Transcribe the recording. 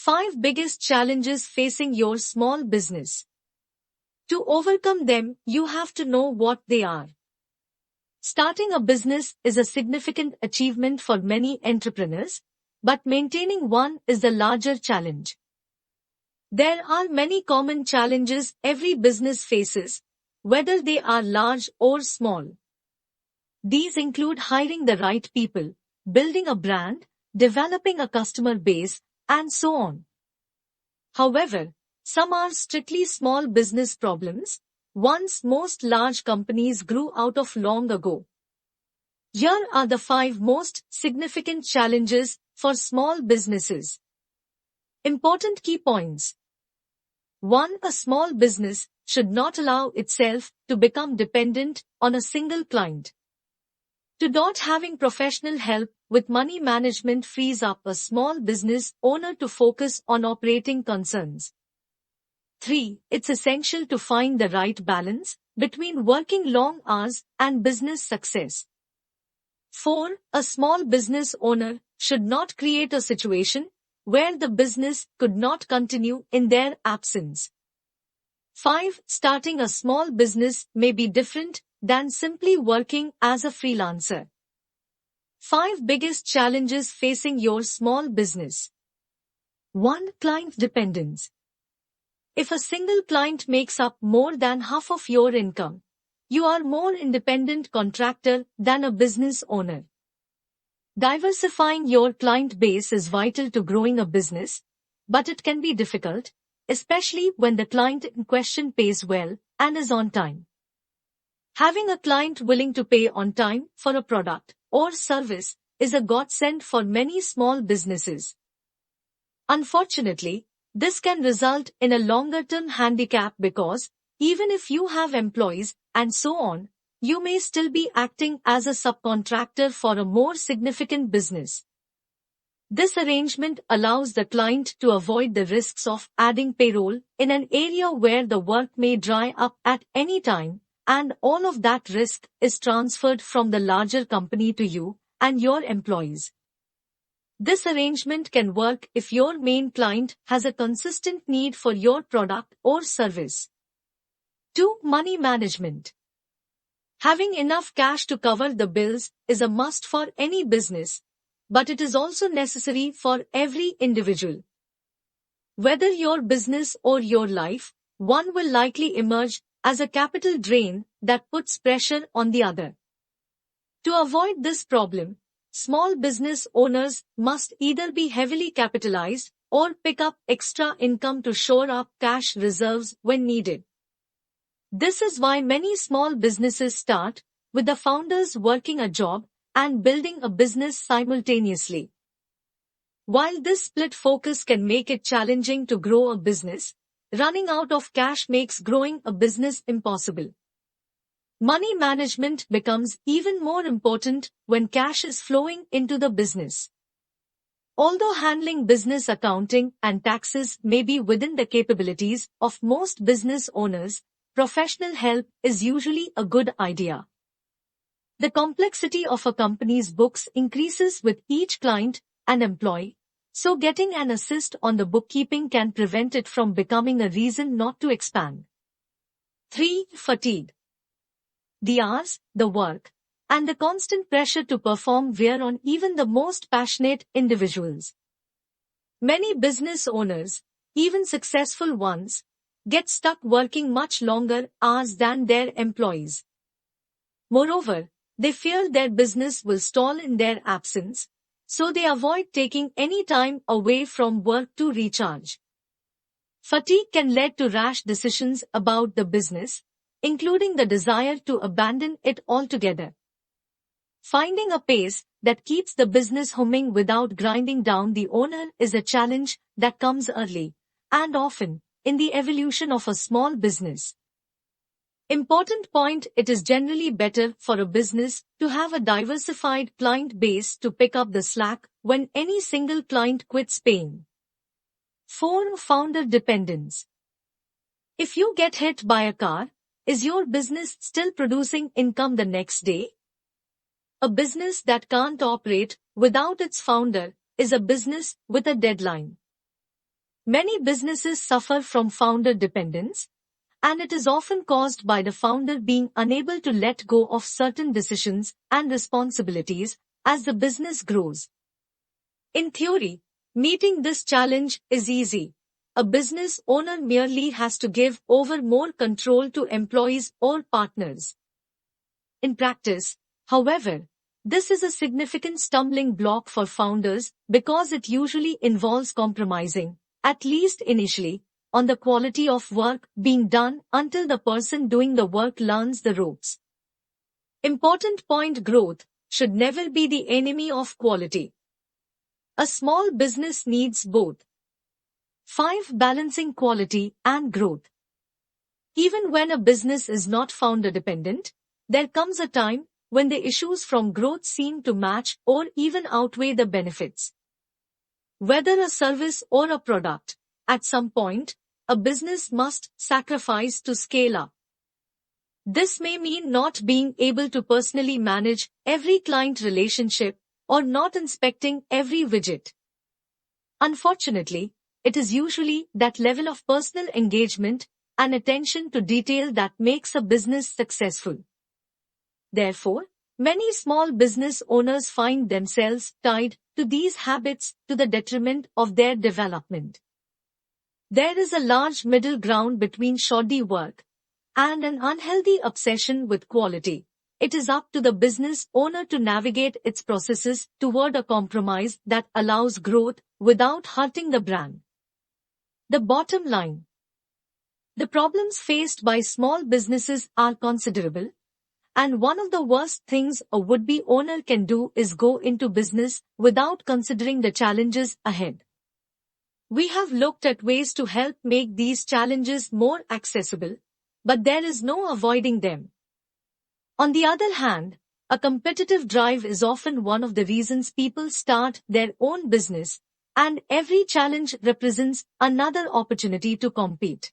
5 biggest challenges facing your small business. To overcome them, you have to know what they are. Starting a business is a significant achievement for many entrepreneurs, but maintaining one is the larger challenge. There are many common challenges every business faces, whether they are large or small. These include hiring the right people, building a brand, developing a customer base, and so on. However, some are strictly small business problems, ones most large companies grew out of long ago. Here are the 5 most significant challenges for small businesses. Important key points. 1. A small business should not allow itself to become dependent on a single client. Not having professional help with money management frees up a small business owner to focus on operating concerns. 3. It's essential to find the right balance between working long hours and business success. 4. A small business owner should not create a situation where the business could not continue in their absence. 5. Starting a small business may be different than simply working as a freelancer. 5 biggest challenges facing your small business. 1. Client dependence. If a single client makes up more than half of your income, you are more independent contractor than a business owner. Diversifying your client base is vital to growing a business, but it can be difficult, especially when the client in question pays well and is on time. Having a client willing to pay on time for a product or service is a godsend for many small businesses. Unfortunately, this can result in a longer-term handicap because, even if you have employees and so on, you may still be acting as a subcontractor for a more significant business. This arrangement allows the client to avoid the risks of adding payroll in an area where the work may dry up at any time, and all of that risk is transferred from the larger company to you and your employees. This arrangement can work if your main client has a consistent need for your product or service. 2. Money management. Having enough cash to cover the bills is a must for any business, but it is also necessary for every individual. Whether your business or your life, one will likely emerge as a capital drain that puts pressure on the other. To avoid this problem, small business owners must either be heavily capitalized or pick up extra income to shore up cash reserves when needed. This is why many small businesses start with the founders working a job and building a business simultaneously. While this split focus can make it challenging to grow a business, running out of cash makes growing a business impossible. Money management becomes even more important when cash is flowing into the business. Although handling business accounting and taxes may be within the capabilities of most business owners, professional help is usually a good idea. The complexity of a company's books increases with each client and employee, so getting an assist on the bookkeeping can prevent it from becoming a reason not to expand. 3. Fatigue. The hours, the work, and the constant pressure to perform wear on even the most passionate individuals. Many business owners, even successful ones, get stuck working much longer hours than their employees. Moreover, they fear their business will stall in their absence, so they avoid taking any time away from work to recharge. Fatigue can lead to rash decisions about the business, including the desire to abandon it altogether. Finding a pace that keeps the business humming without grinding down the owner is a challenge that comes early, and often, in the evolution of a small business. Important point: it is generally better for a business to have a diversified client base to pick up the slack when any single client quits paying. 4. Founder dependence. If you get hit by a car, is your business still producing income the next day? A business that can't operate without its founder is a business with a deadline. Many businesses suffer from founder dependence, and it is often caused by the founder being unable to let go of certain decisions and responsibilities as the business grows. In theory, meeting this challenge is easy. A business owner merely has to give over more control to employees or partners. In practice, however, this is a significant stumbling block for founders because it usually involves compromising, at least initially, on the quality of work being done until the person doing the work learns the ropes. Important point: growth should never be the enemy of quality. A small business needs both. 5. Balancing quality and growth. Even when a business is not founder dependent, there comes a time when the issues from growth seem to match or even outweigh the benefits. Whether a service or a product, at some point, a business must sacrifice to scale up. This may mean not being able to personally manage every client relationship or not inspecting every widget. Unfortunately, it is usually that level of personal engagement and attention to detail that makes a business successful. Therefore, many small business owners find themselves tied to these habits to the detriment of their development. There is a large middle ground between shoddy work and an unhealthy obsession with quality. It is up to the business owner to navigate its processes toward a compromise that allows growth without hurting the brand. The bottom line. The problems faced by small businesses are considerable, and one of the worst things a would-be owner can do is go into business without considering the challenges ahead. We have looked at ways to help make these challenges more accessible, but there is no avoiding them. On the other hand, a competitive drive is often one of the reasons people start their own business, and every challenge represents another opportunity to compete.